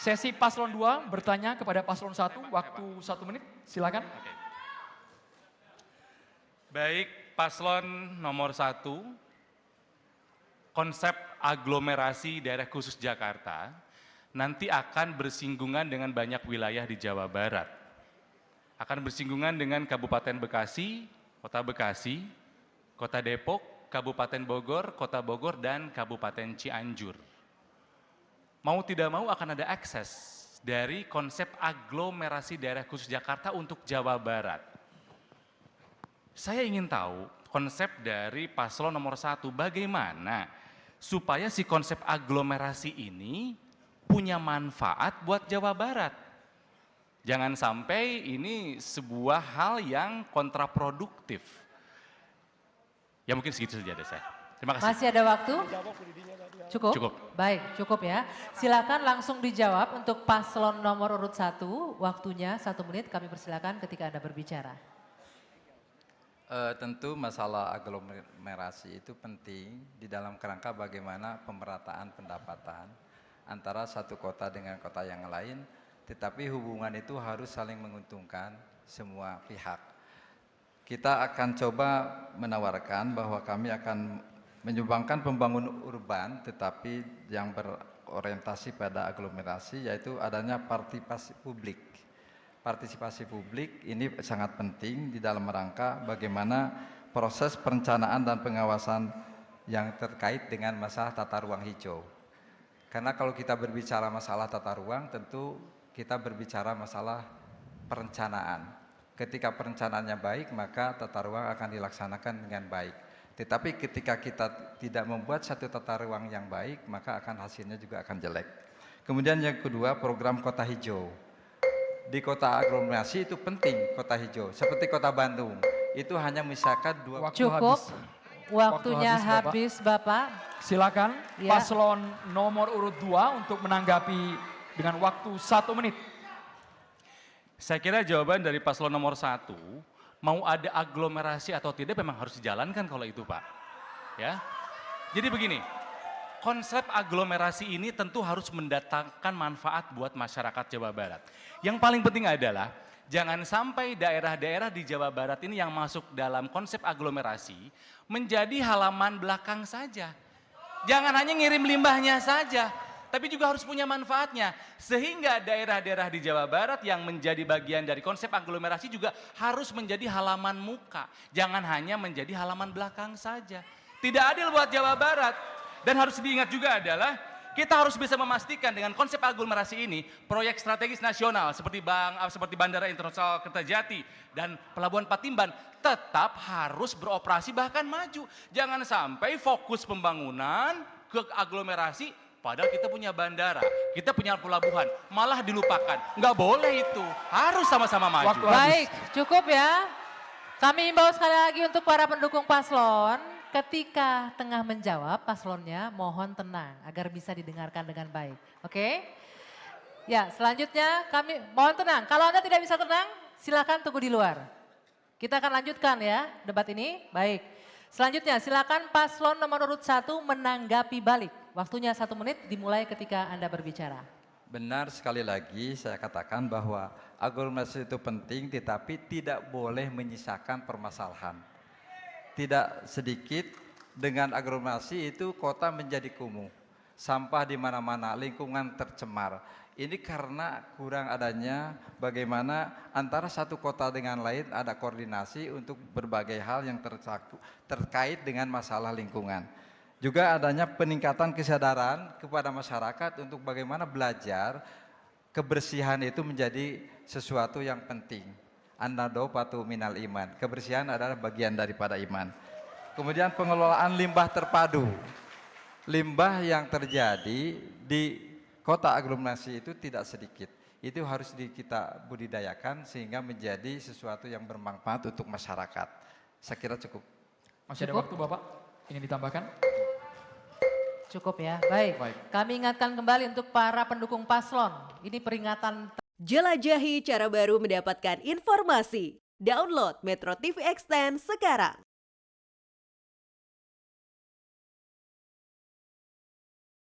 Sesi paslon 2 bertanya kepada paslon 1, waktu 1 menit, silakan. Baik, paslon nomor 1, konsep aglomerasi daerah khusus Jakarta nanti akan bersinggungan dengan banyak wilayah di Jawa Barat. Akan bersinggungan dengan Kabupaten Bekasi, Kota Depok, Kabupaten Bogor, Kota Bogor, dan Kabupaten Cianjur. Mau tidak mau akan ada akses dari konsep aglomerasi daerah khusus Jakarta untuk Jawa Barat. Saya ingin tahu konsep dari paslon nomor 1, bagaimana supaya si konsep aglomerasi ini punya manfaat buat Jawa Barat. Jangan sampai ini sebuah hal yang kontraproduktif. Ya mungkin segitu saja deh saya. Terima kasih. Masih ada waktu? Cukup? Cukup. Baik, cukup ya. Silakan langsung dijawab untuk paslon nomor urut 1, waktunya 1 menit, kami persilakan ketika Anda berbicara. Tentu masalah aglomerasi itu penting di dalam kerangka bagaimana pemerataan pendapatan antara satu kota dengan kota yang lain, tetapi hubungan itu harus saling menguntungkan semua pihak. Kita akan coba menawarkan bahwa kami akan menyumbangkan pembangunan urban tetapi yang berorientasi pada aglomerasi, yaitu adanya partisipasi publik. Partisipasi publik ini sangat penting di dalam rangka bagaimana proses perencanaan dan pengawasan yang terkait dengan masalah tata ruang hijau. Karena kalau kita berbicara masalah tata ruang, tentu kita berbicara masalah perencanaan. Ketika perencanaannya baik, maka tata ruang akan dilaksanakan dengan baik. Tetapi ketika kita tidak membuat satu tata ruang yang baik, maka akan hasilnya juga akan jelek. Kemudian yang kedua, program kota hijau. Di kota aglomerasi itu penting kota hijau, seperti kota Bandung, itu hanya misalkan 2. Cukup, waktunya habis Bapak. Silakan Ya. paslon nomor urut 2 untuk menanggapi dengan waktu 1 menit. Saya kira jawaban dari paslon nomor 1, mau ada aglomerasi atau tidak memang harus dijalankan kalau itu Pak. Ya. Jadi begini, konsep aglomerasi ini tentu harus mendatangkan manfaat buat masyarakat Jawa Barat. Yang paling penting adalah jangan sampai daerah-daerah di Jawa Barat ini yang masuk dalam konsep aglomerasi menjadi halaman belakang saja. Jangan hanya ngirim limbahnya saja, tapi juga harus punya manfaatnya. Sehingga daerah-daerah di Jawa Barat yang menjadi bagian dari konsep aglomerasi juga harus menjadi halaman muka. Jangan hanya menjadi halaman belakang saja. Tidak adil buat Jawa Barat. Dan harus diingat juga adalah kita harus bisa memastikan dengan konsep aglomerasi ini proyek strategis nasional seperti Bandara Internasional Kertajati dan Pelabuhan Patimban tetap harus beroperasi bahkan maju. Jangan sampai fokus pembangunan ke aglomerasi padahal kita punya bandara, kita punya pelabuhan, malah dilupakan. Nggak boleh itu, harus sama-sama maju. Baik, cukup ya. Kami imbau sekali lagi untuk para pendukung paslon, ketika tengah menjawab paslonnya mohon tenang agar bisa didengarkan dengan baik. Oke? Ya, selanjutnya kami mohon tenang. Kalau Anda tidak bisa tenang, silakan tunggu di luar. Kita akan lanjutkan ya debat ini. Baik. Selanjutnya silakan paslon nomor urut 1 menanggapi balik. Waktunya 1 menit dimulai ketika Anda berbicara. Benar sekali lagi saya katakan bahwa aglomerasi itu penting tetapi tidak boleh menyisakan permasalahan. Tidak sedikit dengan aglomerasi itu kota menjadi kumuh. Sampah di mana-mana, lingkungan tercemar. Ini karena kurang adanya bagaimana antara satu kota dengan lain ada koordinasi untuk berbagai hal yang terkait dengan masalah lingkungan. Juga adanya peningkatan kesadaran kepada masyarakat untuk bagaimana belajar kebersihan itu menjadi sesuatu yang penting. An-nadhofatu minal iman. Kebersihan adalah bagian daripada iman. Kemudian pengelolaan limbah terpadu. Limbah yang terjadi di kota aglomerasi itu tidak sedikit. Itu harus kita budidayakan sehingga menjadi sesuatu yang bermanfaat untuk masyarakat. Saya kira cukup. Masih ada waktu Bapak, ingin ditambahkan? Cukup ya, baik. Kami ingatkan kembali untuk para pendukung paslon, ini peringatan. Jelajahi cara baru mendapatkan informasi. Download Metro TV Extend sekarang.